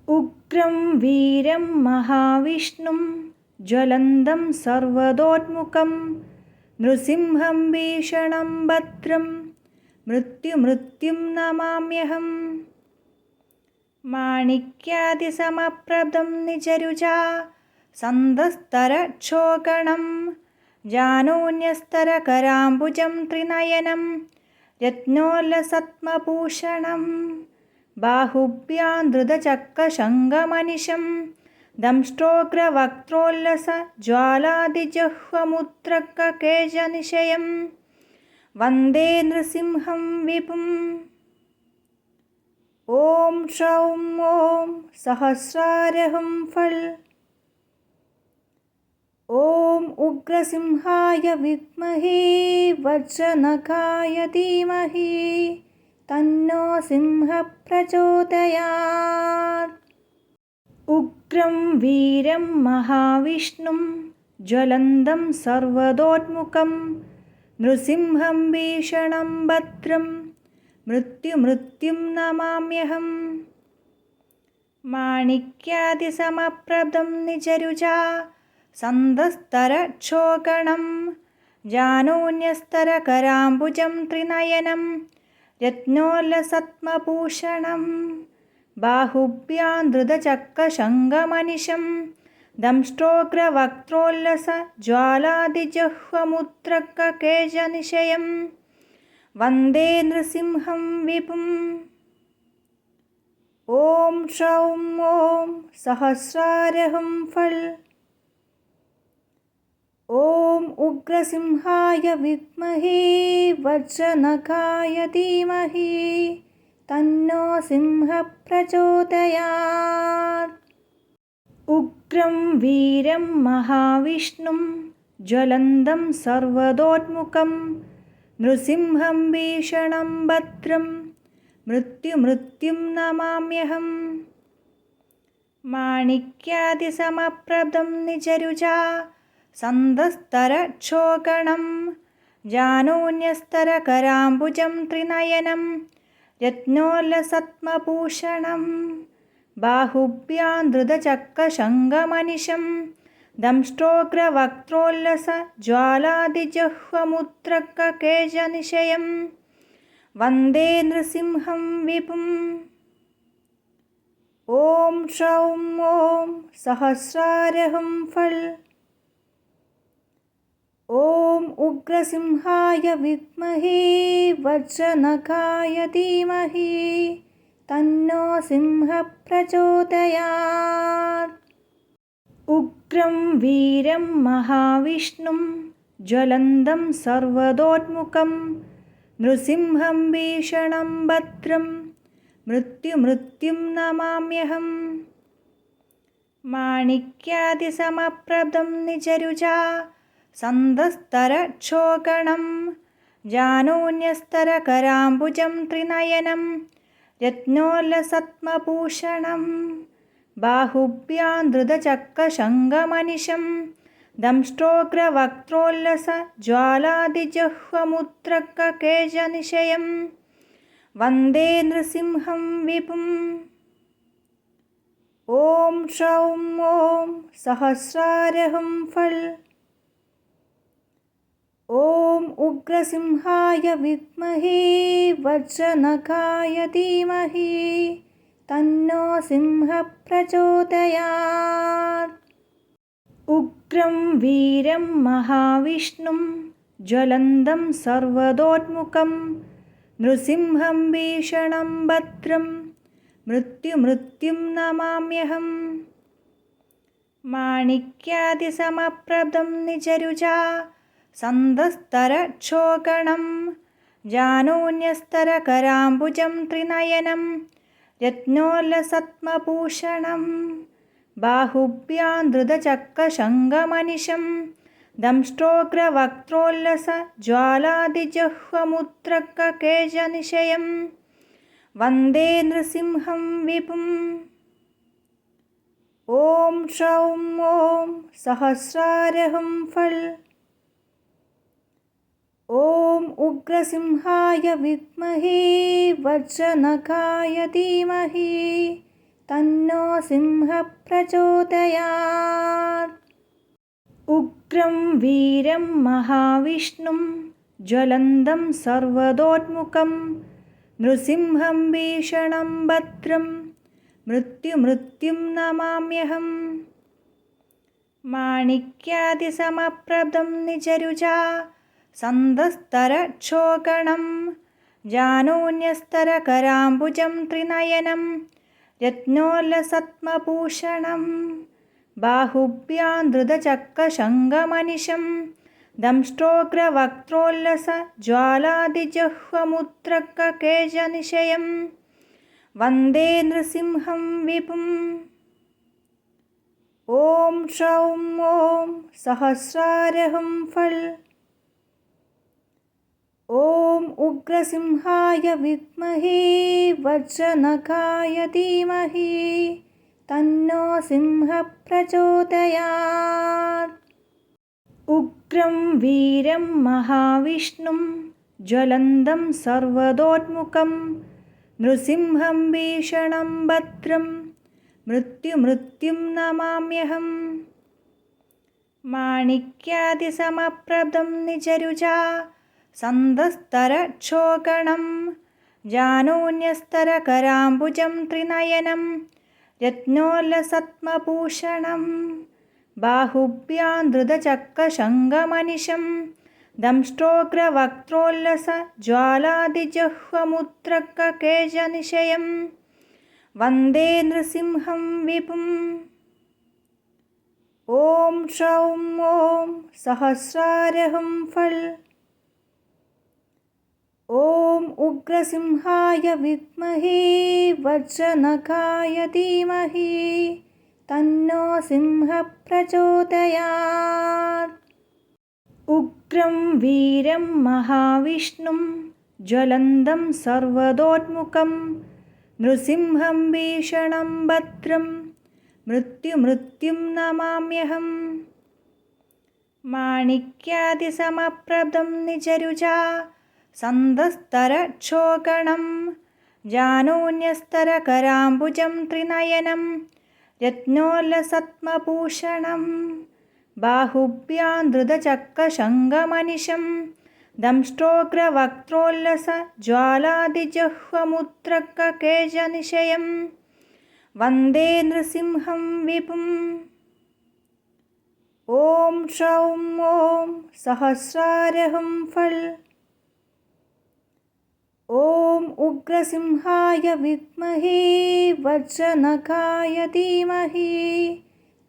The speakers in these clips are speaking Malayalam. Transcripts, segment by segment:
ഉഗ്രം വീരം മഹാവിഷ്ണും ജ്വലന്തം സർവതോന്മുഖം നൃസിംഹം ഭീഷണം ഭദ്രം മൃത്യുമൃത്യും നമാമ്യഹം. മാണിക്യാദിസമപ്രഭം നിജരുചാ സന്തസ്തരക്ഷോകണം ജാനൂന്യസ്തരകരാംബുജം ത്രിനയനം രത്നോല്ലസത്മഭൂഷണം ബാഹുഭ്യാം ധൃതചക്രശങ്കമനിശം ദംഷ്ട്രോഗ്രവക്ത്രോല്ലസജ്വാലാദിജഹ്വമുദ്രകകേശനിശയം വന്ദേ നൃസിംഹം വിഭും. ഓം ഷൗം ഓം സഹസ്രാരഹം ഫൽ. ഓം ഉഗ്രസിംഹായ വിദ്മഹേ വജ്രനഖായ ധീമഹി തന്നോ സിംഹ പ്രചോദയാത്. ഉഗ്രം വീരം മഹാവിഷ്ണും ജ്വലന്തം സർവതോന്മുഖം നൃസിംഹം ഭീഷണം ഭദ്രം മൃത്യുമൃത്യും നമാമ്യഹം. മാണിക്യാദിസമപ്രഭം നിജരുചാ സന്തസ്തരക്ഷോകണം ജാനൂന്യസ്തരകരാംബുജം ത്രിനയനം രത്നോല്ലസത്മഭൂഷണം ബാഹുഭ്യാം ധൃതചക്രശങ്കമനിശം ദംഷ്ട്രോഗ്രവക്ത്രോല്ലസജ്വാലാദിജഹ്വമുദ്രകകേശനിശയം വന്ദേ നൃസിംഹം വിഭും. ഓം ഷൗം ഓം സഹസ്രാരഹം ഫൽ. ഓം ഉഗ്രസിംഹായ വിദ്മഹേ വജ്രനഖായ ധീമഹി തന്നോ സിംഹ പ്രചോദയാത്. ഉഗ്രം വീരം മഹാവിഷ്ണും ജ്വലന്തം സർവതോന്മുഖം നൃസിംഹം ഭീഷണം ഭദ്രം മൃത്യുമൃത്യും നമാമ്യഹം. മാണിക്യാദിസമപ്രഭം നിജരുചാ സന്തസ്തരക്ഷോകണം ജാനൂന്യസ്തരകരാംബുജം ത്രിനയനം രത്നോല്ലസത്മഭൂഷണം ബാഹുഭ്യാം ധൃതചക്രശങ്കമനിശം ദംഷ്ട്രോഗ്രവക്ത്രോല്ലസജ്വാലാദിജഹ്വമുദ്രകകേശനിശയം വന്ദേ നൃസിംഹം വിഭും. ഓം ഷൗം ഓം സഹസ്രാരഹം ഫൽ. ഓം ഉഗ്രസിംഹായ വിദ്മഹേ വജ്രനഖായ ധീമഹി തന്നോ സിംഹ പ്രചോദയാത്. ഉഗ്രം വീരം മഹാവിഷ്ണും ജ്വലന്തം സർവതോന്മുഖം നൃസിംഹം ഭീഷണം ഭദ്രം മൃത്യുമൃത്യും നമാമ്യഹം. മാണിക്യാദിസമപ്രഭം നിജരുചാ സന്തസ്തരക്ഷോകണം ജാനൂന്യസ്തരകരാംബുജം ത്രിനയനം രത്നോല്ലസത്മഭൂഷണം ബാഹുഭ്യാം ധൃതചക്രശങ്കമനിശം ദംഷ്ട്രോഗ്രവക്ത്രോല്ലസജ്വാലാദിജഹ്വമുദ്രകകേശനിശയം വന്ദേ നൃസിംഹം വിഭും. ഓം ഷൗം ഓം സഹസ്രാരഹം ഫൽ. ഓം ഉഗ്രസിംഹായ വിദ്മഹേ വജ്രനഖായ ധീമഹി തന്നോ സിംഹ പ്രചോദയാത്. ഉഗ്രം വീരം മഹാവിഷ്ണും ജ്വലന്തം സർവതോന്മുഖം നൃസിംഹം ഭീഷണം ഭദ്രം മൃത്യുമൃത്യും നമാമ്യഹം. മാണിക്യാദിസമപ്രഭം നിജരുചാ സന്തസ്തരക്ഷോകണം ജാനൂന്യസ്തരകരാംബുജം ത്രിനയനം രത്നോല്ലസത്മഭൂഷണം ബാഹുഭ്യാം ധൃതചക്രശങ്കമനിശം ദംഷ്ട്രോഗ്രവക്ത്രോല്ലസജ്വാലാദിജഹ്വമുദ്രകകേശനിശയം വന്ദേ നൃസിംഹം വിഭും. ഓം ഷൗം ഓം സഹസ്രാരഹം ഫൽ. ഓം ഉഗ്രസിംഹായ വിദ്മഹേ വജ്രനഖായ ധീമഹി തന്നോ സിംഹഃ പ്രചോദയാത്. ഉഗ്രം വീരം മഹാവിഷ്ണും ജ്വലന്തം സർവതോന്മുഖം നൃസിംഹം ഭീഷണം ഭദ്രം മൃത്യും നമാമ്യഹം. മാണിക്യാദിസമപ്രഭം നിജരുജാ സന്തസ്തരക്ഷോകണം ജാനൂന്യസ്തരകരാംബുജം ത്രിനയനം രത്നോല്ലസത്മഭൂഷണം ബാഹുഭ്യാം ധൃതചക്രശങ്കമനിശം ദംഷ്ട്രോഗ്രവക്ത്രോല്ലസജ്വാലാദിജഹ്വമുദ്രകകേശനിശയം വന്ദേ നൃസിംഹം വിഭും. ഓം ഷൗം ഓം സഹസ്രാരഹം ഫൽ. ഓം ഉഗ്രസിംഹായ വിദ്മഹേ വജ്രനഖായ ധീമഹി തന്നോ സിംഹഃ പ്രചോദയാത്. ഉഗ്രം വീരം മഹാവിഷ്ണും ജ്വലന്തം സർവതോന്മുഖം നൃസിംഹം ഭീഷണം ഭദ്രം മൃത്യും നമാമ്യഹം. മാണിക്യാദിസമപ്രഭം നിജരുജാ സന്തസ്തരക്ഷോകണം ജാനൂന്യസ്തരകരാംബുജം ത്രിനയനം രത്നോല്ലസത്മഭൂഷണം ബാഹുഭ്യാം ധൃതചക്രശങ്കമനിശം ദംഷ്ട്രോഗ്രവക്ത്രോല്ലസജ്വാലാദിജഹ്വമുദ്രകകേശനിശയം വന്ദേ നൃസിംഹം വിഭും. ഓം ഷൗം ഓം സഹസ്രാരഹം ഫൽ. ഓം ഉഗ്രസിംഹായ വിദ്മഹേ വജ്രനഖായ ധീമഹി തന്നോ സിംഹഃ പ്രചോദയാത്. ഉഗ്രം വീരം മഹാവിഷ്ണും ജ്വലന്തം സർവതോന്മുഖം നൃസിംഹം ഭീഷണം ഭദ്രം മൃത്യും നമാമ്യഹം. മാണിക്യാദിസമപ്രഭം നിജരുജാ സന്തസ്തരക്ഷോകണം ജാനൂന്യസ്തരകരാംബുജം ത്രിനയനം രത്നോല്ലസത്മഭൂഷണം ബാഹുഭ്യാം ധൃതചക്രശങ്കമനിശം ദംഷ്ട്രോഗ്രവക്ത്രോല്ലസജ്വാലാദിജഹ്വമുദ്രകകേശനിശയം വന്ദേ നൃസിംഹം വിഭും. ഓം ഷൗം ഓം സഹസ്രാരഹം ഫൽ. ഓം ഉഗ്രസിംഹായ വിദ്മഹേ വജ്രനഖായ ധീമഹി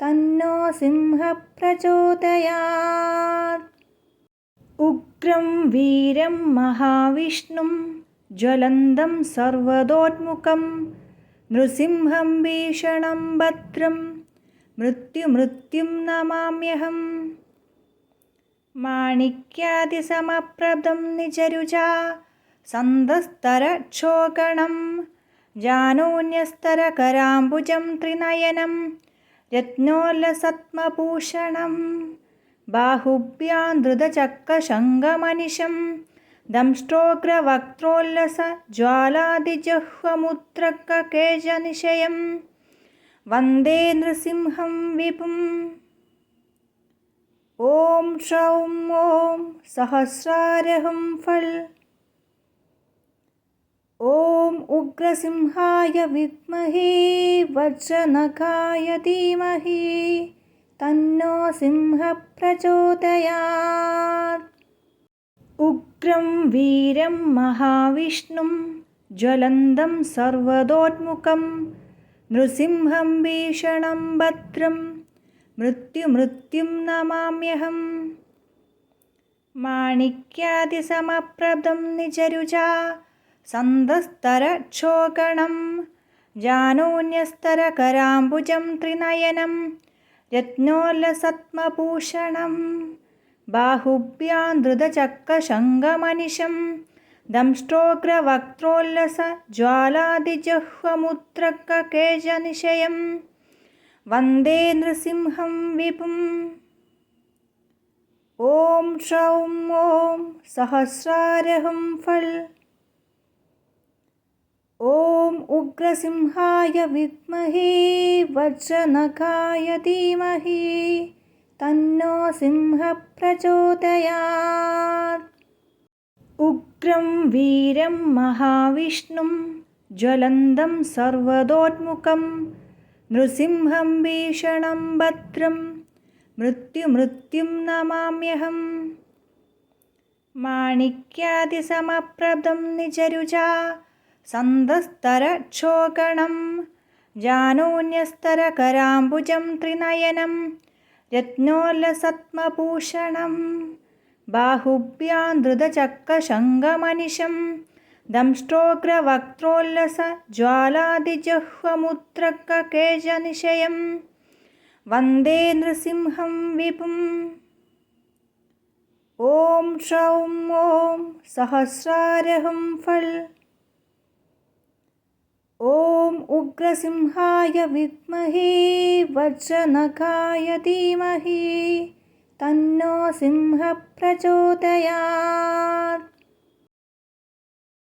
തന്നോ സിംഹഃ പ്രചോദയാത്. ഉഗ്രം വീരം മഹാവിഷ്ണും ജ്വലന്തം സർവതോന്മുഖം നൃസിംഹം ഭീഷണം ഭദ്രം മൃത്യും നമാമ്യഹം. മാണിക്യാദിസമപ്രഭം നിജരുജാ സന്തസ്തരക്ഷോകണം ജാനൂന്യസ്തരകരാംബുജം ത്രിനയനം രത്നോല്ലസത്മഭൂഷണം ബാഹുഭ്യാം ധൃതചക്രശങ്കമനിശം ദംഷ്ട്രോഗ്രവക്ത്രോല്ലസജ്വാലാദിജഹ്വമുദ്രകകേശനിശയം വന്ദേ നൃസിംഹം വിഭും. ഓം ഷൗം ഓം സഹസ്രാരഹം ഫൽ. ഓം ഉഗ്രസിംഹായ വിദ്മഹേ വജ്രനഖായ ധീമഹി തന്നോ സിംഹഃ പ്രചോദയാത്. ഉഗ്രം വീരം മഹാവിഷ്ണും ജ്വലന്തം സർവതോന്മുഖം നൃസിംഹം ഭീഷണം ഭദ്രം മൃത്യും നമാമ്യഹം. മാണിക്യാദിസമപ്രഭം നിജരുജാ സന്തസ്തരക്ഷോകണം ജാനൂന്യസ്തരകരാംബുജം ത്രിനയനം രത്നോല്ലസത്മഭൂഷണം ബാഹുഭ്യാം ധൃതചക്രശങ്കമനിശം ദംഷ്ട്രോഗ്രവക്ത്രോല്ലസജ്വാലാദിജഹ്വമുദ്രകകേശനിശയം വന്ദേ നൃസിംഹം വിഭും. ഓം ഷൗം ഓം സഹസ്രാരഹം ഫൽ. ഓം ഉഗ്രസിംഹായ വിദ്മഹേ വജ്രനഖായ ധീമഹി തന്നോ സിംഹ പ്രചോദയാത്. ഉഗ്രം വീരം മഹാവിഷ്ണും ജ്വലന്തം സർവതോന്മുഖം നൃസിംഹം ഭീഷണം ഭദ്രം മൃത്യും നമാമ്യഹം. മാണിക്യാദിസമപ്രഭം നിജരുചാ സന്തസ്തരക്ഷോഗണം ജാനൂന്യസ്തരകരാംബുജം ത്രിനയനം രത്നോല്ലസത്മഭൂഷണം ബാഹുഭ്യാം ധൃതചക്രശങ്കമനിശം ദംഷ്ട്രോഗ്രവക്ത്രോല്ലസജ്വാലാദിജഹ്വമുദ്രകകേശനിശയം വന്ദേ നൃസിംഹം വിഭും. ഓം ഷൗം ഓം സഹസ്രാരഹം ഫൽ. ഓം ഉഗ്രസിംഹായ വിദ്മഹേ വജ്രനഖായ ധീമഹി തന്നോ സിംഹ പ്രചോദയാത്.